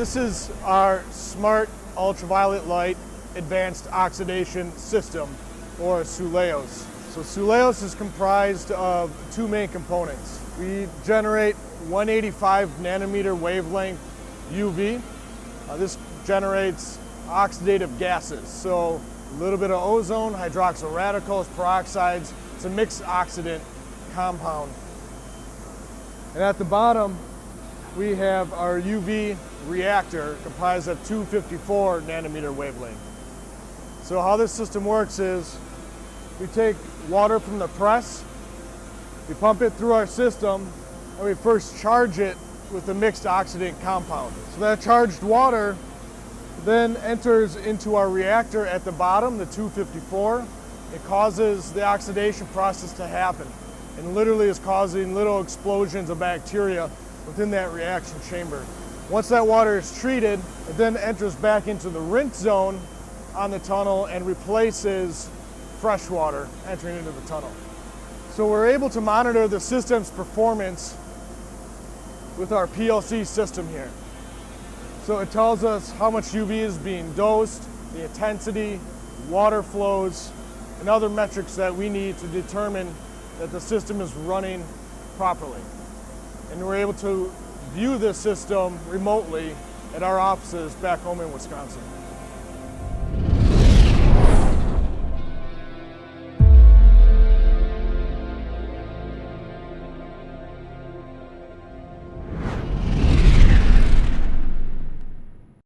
This is our smart ultraviolet light advanced oxidation system, or Sulaos. So Sulaos is comprised of two main components. We generate 185 nanometer wavelength UV. This generates oxidative gases. So a little bit of ozone, hydroxyl radicals, peroxides. It's a mixed oxidant compound. And at the bottom, we have our UV reactor comprised of 254 nanometer wavelength. So how this system works is we take water from the press, we pump it through our system, and we first charge it with the mixed oxidant compound. So that charged water then enters into our reactor at the bottom, the 254. It causes the oxidation process to happen and literally is causing little explosions of bacteria within that reaction chamber. Once that water is treated, it then enters back into the rinse zone on the tunnel and replaces fresh water entering into the tunnel. So we're able to monitor the system's performance with our PLC system here. So it tells us how much UV is being dosed, the intensity, water flows, and other metrics that we need to determine that the system is running properly. And we're able to view this system remotely at our offices back home in Wisconsin.